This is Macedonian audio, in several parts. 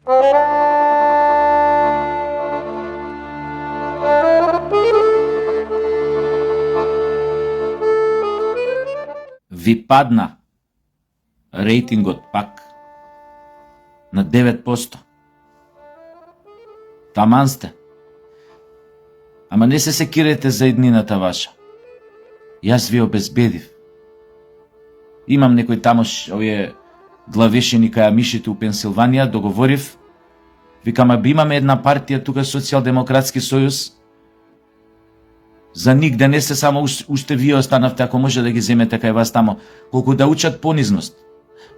Ви падна рейтингот пак на 9%. Таман сте. Ама не се секирете за еднината ваша. Јас ви обезбедив. Имам некој тамош, овие главешени каја мишите у Пенсилванија, договорив, викам, аби имаме една партија тука, Социјалдемократски сојуз, за нигде не се само уште вие останавте, ако може да ги земете кај вас тамо, колку да учат понизност.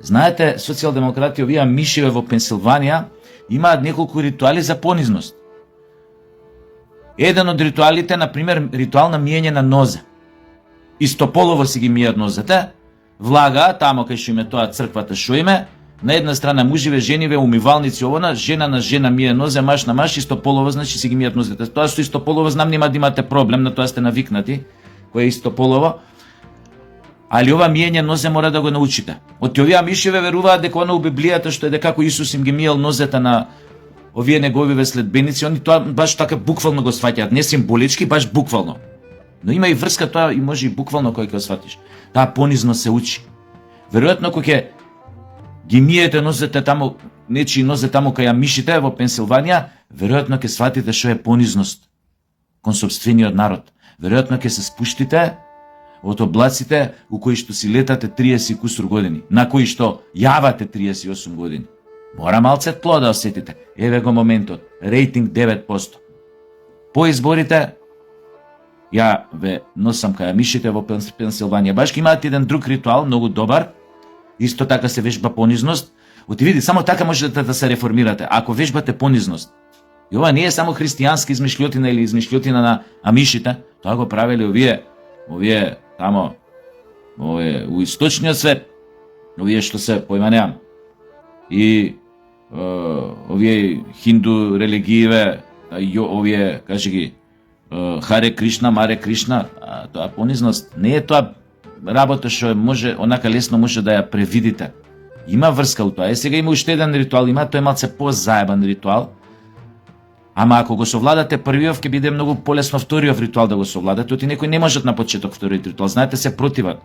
Знаете, социјалдемократи, овие мишиве во Пенсилванија, имаат неколку ритуали за понизност. Еден од ритуалите, например, ритуал на миење на нозе. Истополово си ги мијат нозете, влага, тамо кај што име тоа црквата шо име, на една страна муживе, жениве, умивалници овона, жена на жена мие нозе, маш на маш, истополово, значи си ги мијат нозете. Тоа со истополово знам нема да имате проблем, на тоа сте навикнати, кој е истополово. Али ова миење нозе мора да го научите. Од овие мишеве веруваат дека она у Библијата што е дека како Исус им ги миел нозете на овие неговиве следбеници, они тоа баш така буквално го сваќаат, не символички, баш буквално. Но има и врска тоа и може и буквално кој ќе сватиш. Таа понизно се учи. Веројатно кога ќе ги миете нозете тамо, нечии нозе тамо кај мишите во Пенсилванија, веројатно ќе сватите што е понизност кон сопствениот народ. Веројатно ќе се спуштите од облаците у кои што си летате 30 кусур години, на кои што јавате 38 години. Мора малце тло да осетите. Еве го моментот. Рейтинг 9%. По изборите, ја ве носам кај мишите во Пенсилванија. Баш имаат еден друг ритуал, многу добар. Исто така се вежба понизност. Оти види, само така можете да се реформирате, ако вежбате понизност. И ова не е само христијански измишлјотина или измишлјотина на амишите, тоа го правеле овие тамо, овие у источниот свет, овие што се поиманеам. И овие хинду религииве, овие, кажи ги, Харе Кришна, Маре Кришна, тоа понизност не е тоа работа што може, онака лесно може да ја превидите. Има врска у тоа. Сега има уште еден ритуал, има тој малце позаебан ритуал. Ама ако го совладате првиот, ќе биде многу полесно вториот ритуал да го совладате, оти некои не можат на почеток вториот ритуал. Знаете, се противат.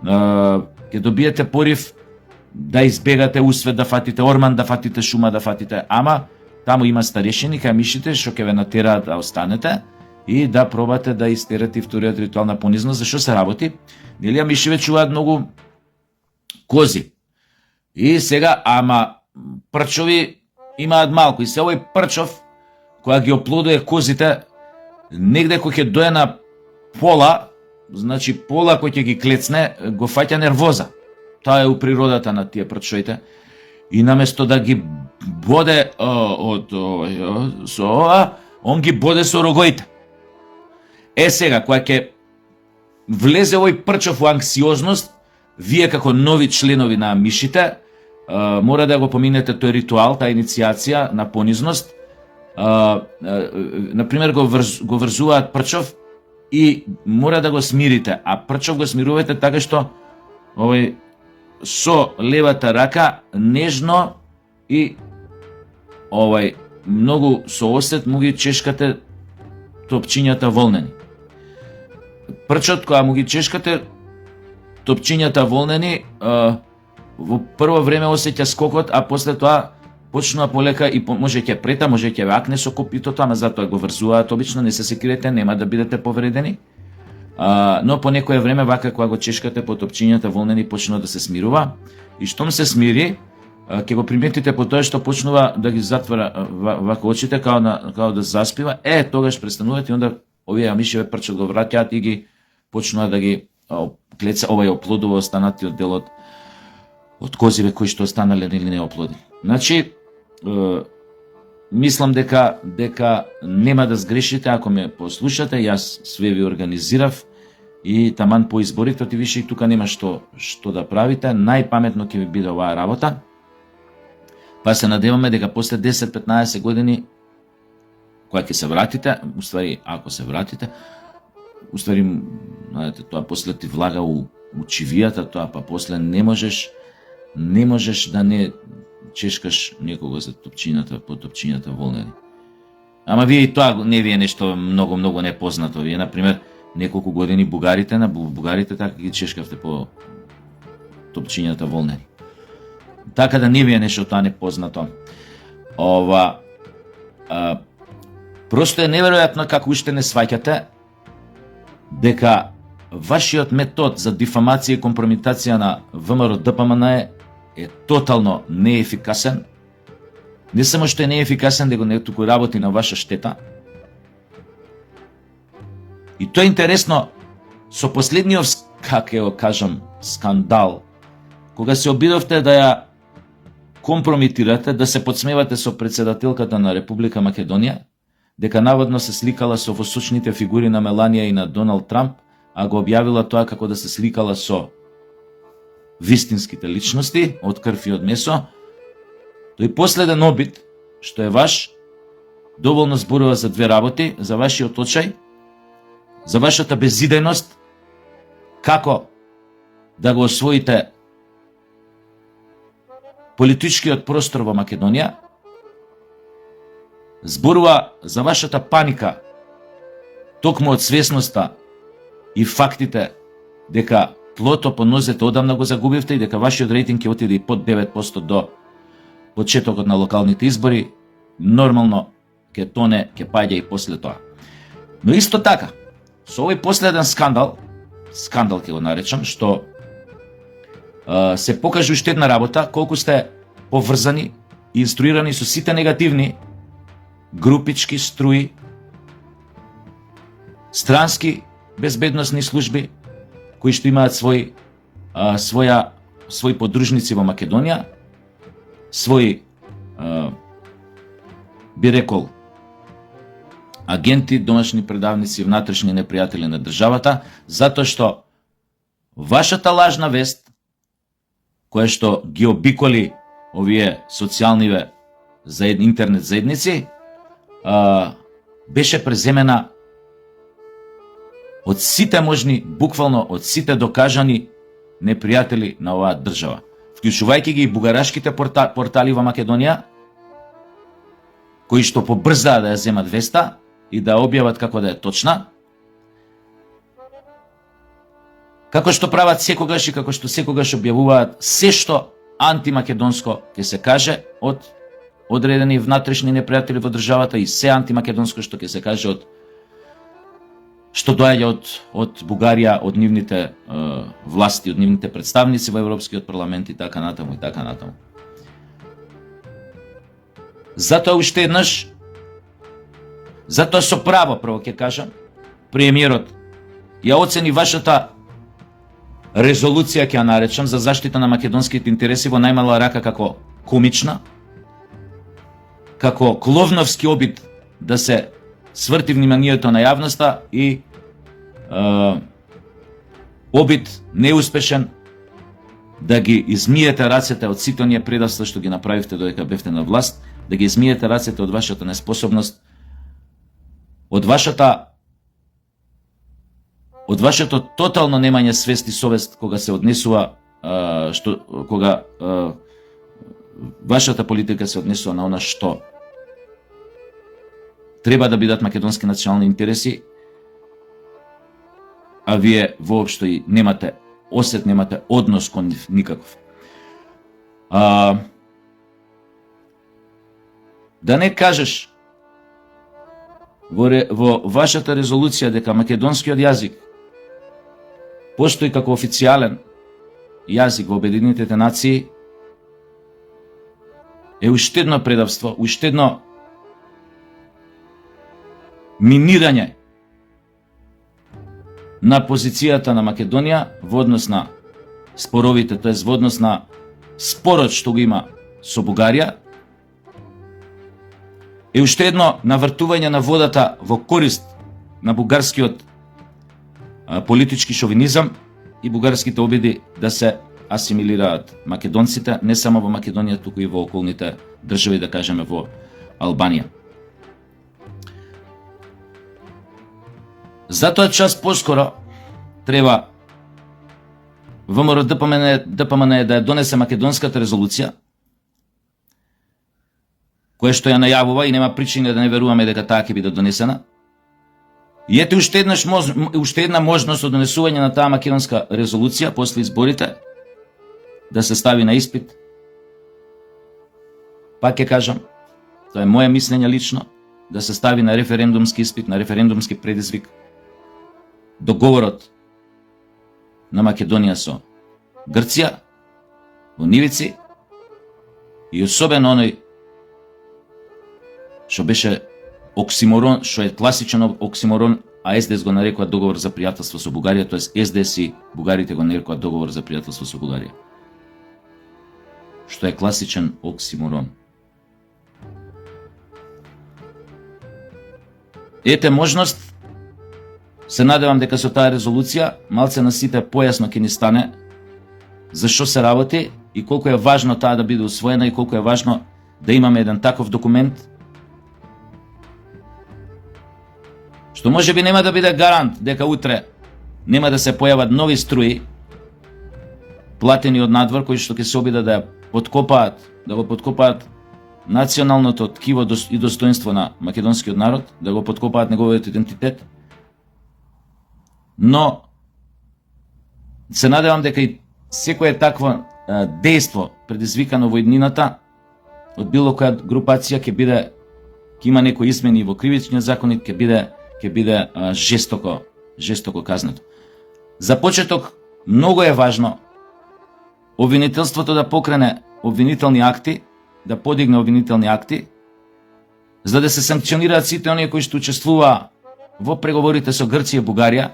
Ќе добиете порив да избегате усвет да фатите, орман да фатите, шума да фатите, ама таму има старешини кај мишите што ќе ве натераат да останете и да пробате да истерате вториот ритуал на понизност. Зашо се работи? Нели мишиве чуваат многу кози. И сега, ама прчови имаат малку. И се овој прчов, која ги оплодува козите, негде кој ќе дое на пола, значи пола кој ќе ги клецне, го фаќа нервоза. Тоа е у природата на тие прчовите. И наместо да ги боде со ова, он ги боде со рогоите. Сега, која ќе влезе овој прчов во анксиозност, вие како нови членови на мишите, мора да го поминете тој ритуал, таа инициација на понизност. Например, го врзуваат прчов и мора да го смирите, а прчов го смирувате така што овој со левата рака нежно и многу со осет му ги чешкате топчињата волнени. Прчот кога му ги чешкате топчињата волнени, во прво време осеќа скокот, а после тоа почнува полека и може ќе прета, може ќе вакне со копитото, ама затоа го врзуваат обично, не се секирете, нема да бидете повредени. Но по некое време вака кога го чешкате по топчињата волнени почнува да се смирува и штом се смири, ќе го приметите по тоа што почнува да ги затвара вака очите као да заспива, тогаш престанувате и онда овие мишеве прчот го враќаат и ги почнува да ги клеца, оплодува останатиот дел од козиве кои што останале или не оплодени. Значи, мислам дека нема да сгрешите ако ме послушате, јас све ви организирав и таман по изборите, оти више и тука нема што да правите, најпаметно ќе ви биде оваа работа, па се надеваме дека после 10-15 години, кога ќе се вратите, уствари, ако се вратите, уствари, знаете, тоа после ти влага у чивијата, тоа па после не можеш да не чешкаш некого за топчината, по топчината волнени. Ама вие и тоа не ви е нешто многу непознато. Вие, например, неколку години бугарите така ги чешкавте по топчињата волнени. Така да не ви е нешто тоа непознато. Просто е неверојатно како уште не сваќате дека вашиот метод за дифамација и компрометација на ВМРО ДПМН е тотално неефикасен. Не само што е неефикасен, дека не туку работи на ваша штета. И тоа е интересно, со последниот, как ја кажам, скандал, кога се обидовте да ја компрометирате, да се подсмевате со председателката на Република Македонија, дека наводно се сликала со восочните фигури на Меланија и на Доналд Трамп, а го објавила тоа како да се сликала со вистинските личности од крв и од месо, тој последен обид, што е ваш, доволно зборува за две работи: за вашиот очај, за вашата безидејност, како да го освоите политичкиот простор во Македонија, зборува за вашата паника, токму од свесноста и фактите дека тлото по нозете одамна го загубивте и дека вашиот рейтинг ќе отиде и под 9% до почетокот на локалните избори, нормално ќе тоне, ќе паѓа и после тоа. Но исто така, со овој последен скандал ќе го наречам, што се покажа уште една работа, колку сте поврзани и инструирани со сите негативни групички струи, странски безбедносни служби, кои што имаат своји подружници во Македонија, своји, би рекол, агенти, домашни предавници, внатрешни непријатели на државата, затоа што вашата лажна вест, која што ги обиколи овие социјалниве интернет заедници, беше преземена од сите можни, буквално од сите докажани непријатели на оваа држава, вклучувајќи ги и бугарашките портали во Македонија, кои што побрзаа да ја земат веста и да објават како да е точна, како што прават секогаш и како што секогаш објавуваат се што антимакедонско ќе се каже од одредени внатрешни непријатели во државата и се антимакедонско што ќе се каже од што доаѓа од Бугарија, од нивните власти, од нивните представници во Европскиот парламент и така натаму и така натаму. Затоа уште еднаш, затоа со право, прво ќе кажам, премиерот ја оцени вашата резолуција, ќе ја наречам, за заштита на македонските интереси во најмала рака како комична, како кловновски обид да се сврти вниманието на јавноста и обид неуспешен да ги измиете рацете од сите оние предавства што ги направивте додека бевте на власт, да ги измиете рацете од вашата неспособност, од вашето тотално немање свест и совест кога се однесува кога вашата политика се однесува на она што треба да бидат македонски национални интереси, а вие воопшто и немате осет, немате однос кон нив никаков. Да не кажеш во вашата резолуција дека македонскиот јазик постои како официјален јазик во Обединетите нации, е уште едно предавство, уште едно минирање на позицијата на Македонија во однос на споровите, тоест во однос на спорот што го има со Бугарија, е уште едно навртување на водата во корист на бугарскиот политички шовинизам и бугарските обиди да се асимилираат македонците, не само во Македонија, туку и во околните држави, да кажеме во Албанија. Затоа час поскоро треба ВМРО ДПМН да ја донесе македонската резолуција која што ја најавува и нема причина да не веруваме дека таа ќе биде донесена. И ете уште една можност од донесување на таа македонска резолуција после изборите да се стави на испит. Пак ќе кажам, тоа е моje мислење лично, да се стави на референдумски испит, на референдумски предизвик договорот на Македонија со Грција во нивици и особено оној што беше оксиморон, што е класичен оксиморон, а СДС го нарекува договор за пријателство со Бугарија, тоест СДС и бугарите го нарекуваат договор за пријателство со Бугарија. Што е класичен оксиморон. Ете можност, се надевам дека со таа резолуција малце на сите појасно ќе ни стане за што се работи и колку е важно таа да биде усвоена и колку е важно да имаме еден таков документ што може би нема да биде гарант дека утре нема да се појават нови струи платени од надвор кои што ќе се обидат да го подкопаат националното ткиво и достоинство на македонскиот народ, да го подкопаат неговиот идентитет. Но се надевам дека и секое такво дејство предизвикано во иднината од било која групација ќе има некои измени во кривичниот законник, ќе биде жестоко казнето. За почеток, многу е важно обвинителството да покрене обвинителни акти, да подигне обвинителни акти, за да се санкционираат сите оние кои што учествуваа во преговорите со Грција и Бугарија,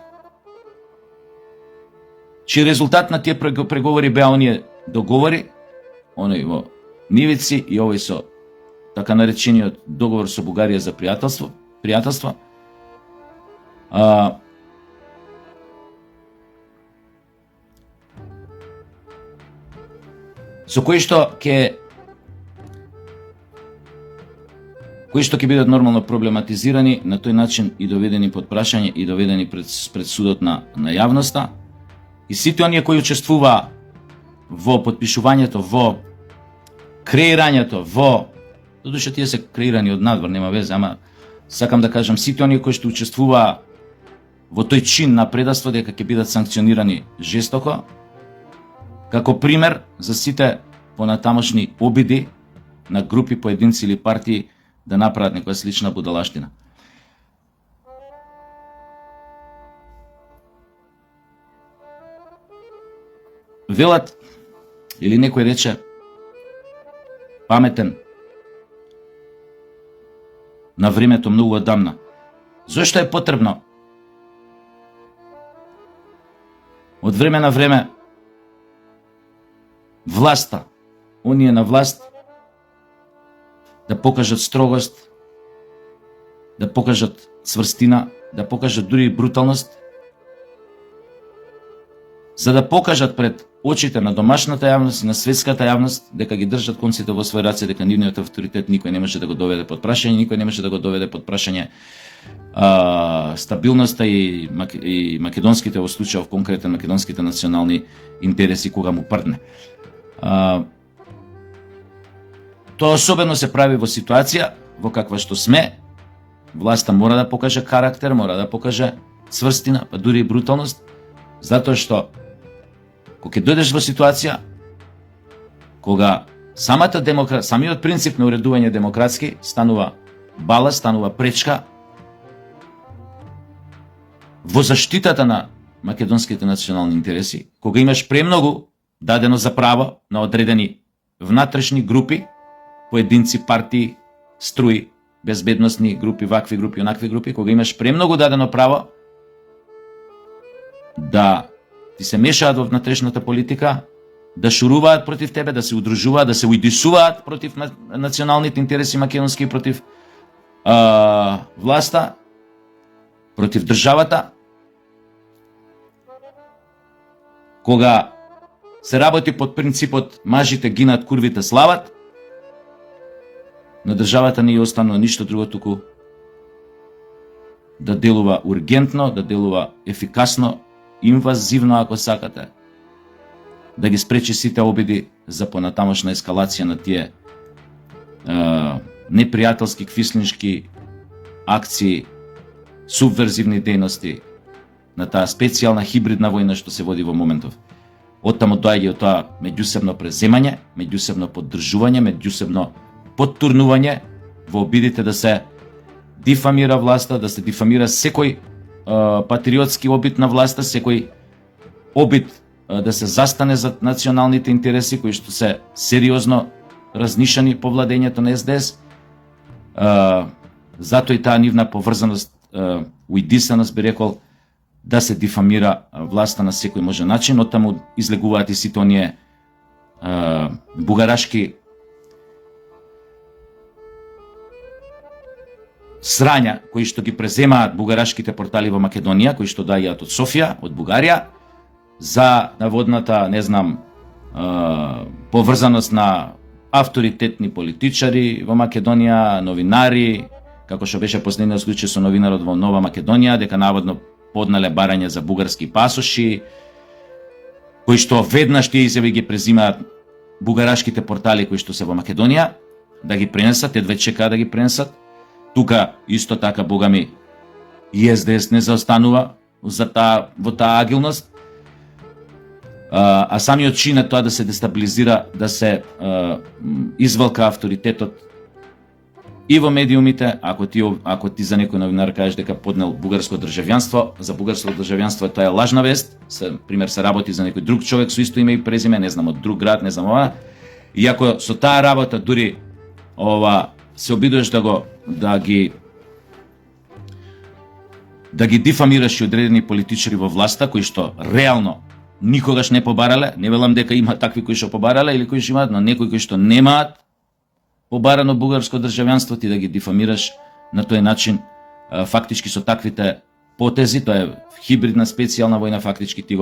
чиј резултат на тие преговори беа оние договори, оној во нивици и овој со така наречениот договор со Бугарија за пријателство. Со кои што ќе бидат нормално проблематизирани, на тој начин и доведени под прашање и доведени пред судот на јавноста. И сите оние кои учествуваа во подпишувањето, во креирањето, додуше тие се креирани од надвор, нема везе, ама сакам да кажам, сите оние кои што учествуваа во тој чин на предавство дека ќе бидат санкционирани жестоко, како пример за сите понатамошни обиди на групи, поединци или партии да направат некоја слична будалаштина. Велат, или некој рече, паметен на времето многу одамна. Зошто е потребно од време на време власта, оние на власт, да покажат строгост, да покажат цврстина, да покажат дури и бруталност, за да покажат пред очите на домашната јавност и на светската јавност дека ги држат конците во своји раце, дека нивниот авторитет никој не може да го доведе под прашање, никој не може да го доведе под прашање стабилноста и македонските, во случајов конкретен македонските национални интереси кога му прдне. Тоа особено се прави во ситуација во каква што сме. Власта мора да покаже карактер, мора да покаже цврстина, па дури и бруталност, затоа што кога ќе дојдеш во ситуација кога самиот принцип на уредување демократски станува бала, станува пречка во заштитата на македонските национални интереси, кога имаш премногу дадено за право на одредени внатрешни групи, поединци, партии, струи, безбедносни групи, вакви групи, онакви групи, кога имаш премногу дадено право да ти се мешаат во внатрешната политика, да шуруваат против тебе, да се удружуваат, да се уидисуваат против националните интереси македонски, против власта, против државата, кога се работи под принципот мажите гинат, курвите слават, на државата не ја останува ништо друго туку да делува ургентно, да делува ефикасно, инвазивно, ако сакате, да ги спречи сите обиди за понатамошна ескалација на тие непријателски квислиншки акции, субверзивни дејности, на таа специјална хибридна војна што се води во моментов. Оттаму доаѓа тоа меѓусебно преземање, меѓусебно поддржување, меѓусебно поттурнување во обидите да се дифамира власта, да се дифамира секој патриотски обид на власта, секој обид да се застане за националните интереси кои што се сериозно разнишани по владењето на СДС. Затоа и таа нивна поврзаност, уидисаност би рекол, да се дифамира власта на секој можен начин. Оттаму излегуваат и сите оние бугарашки срања кои што ги преземаат бугарашките портали во Македонија, кои што доаѓаат од Софија, од Бугарија, за наводната, не знам, поврзаност на авторитетни политичари во Македонија, новинари, како што беше последниот случај со новинарот во Нова Македонија, дека наводно поднале барање за бугарски пасоши, кои што веднаш тие изјави ги презимаат бугарашките портали кои што се во Македонија, да ги пренесат, едве чекаат да ги пренесат. Тука исто така, богами, и СДС не заостанува во таа агилност, а самиот чин е тоа да се дестабилизира, да се извалка авторитетот и во медиумите. Ако ти за некој новинар кажеш дека поднел бугарско државјанство, за бугарско државјанство тоа е лажна вест. Пример, се работи за некој друг човек со исто име и презиме, не знам, од друг град, не знам ова. И ако со таа работа дури се обидуваш да ги дифамираш и одредени политичари во власта кои што реално никогаш не побарале, не велам дека има такви кои што побарале или кои што имаат, но некои кои што немаат побарано бугарско државјанство, ти да ги дифамираш на тој начин, фактички со таквите потези, тоа е хибридна специјална војна, фактички ти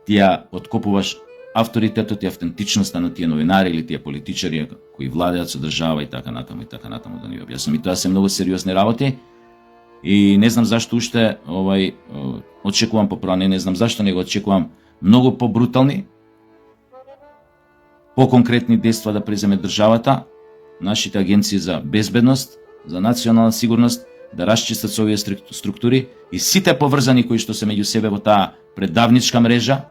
ја откопуваш авторитетот и автентичноста на тие новинари или тие политичари кои владеат со држава и така натаму да ни објаснам. И тоа се многу сериозни работи и не знам зашто уште очекувам поправање, не знам зашто не го очекувам многу побрутални, поконкретни дејства да преземе државата, нашите агенции за безбедност, за национална сигурност, да расчистат со овие структури и сите поврзани кои што се меѓу себе во таа предавничка мрежа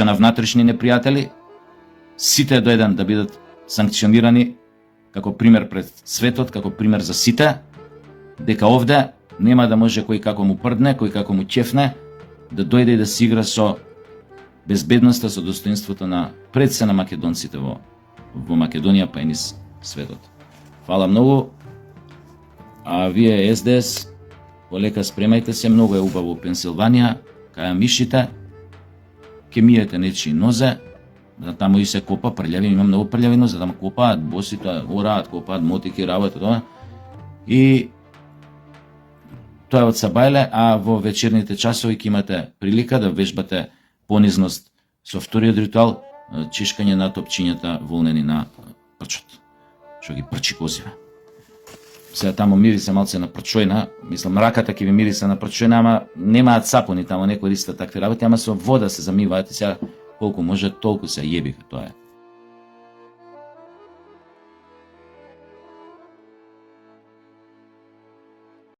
на внатрешни непријатели, сите до еден да бидат санкционирани како пример пред светот, како пример за сите, дека овде нема да може кој како му прдне, кој како му ќефне, да дојде и да си игра со безбедноста, со достоинството на пред се на македонците во Македонија, па и низ светот. Фала многу. А вие СДС, полека спремајте се, многу е убаво во Пенсилванија, каја мишите, ке миете нечии нозе, да таму и се копа прљави, има многу прљави нозе, таму копаат, босите ораат, копаат мотики, работа тоа. И тоа е од Сабајле, а во вечерните часови ќе имате прилика да вежбате понизност со вториот ритуал, чешкање на топчињата волнени на прчот, што ги прчи козиве. Сега таму мирисе малце на прчојна, мислам раката ќе ви мирисе на прчојна, ама немаат сапуни таму, некои ристат такви работи, ама со вода се замиваат и сега колку може толку се јебиха, тоа е.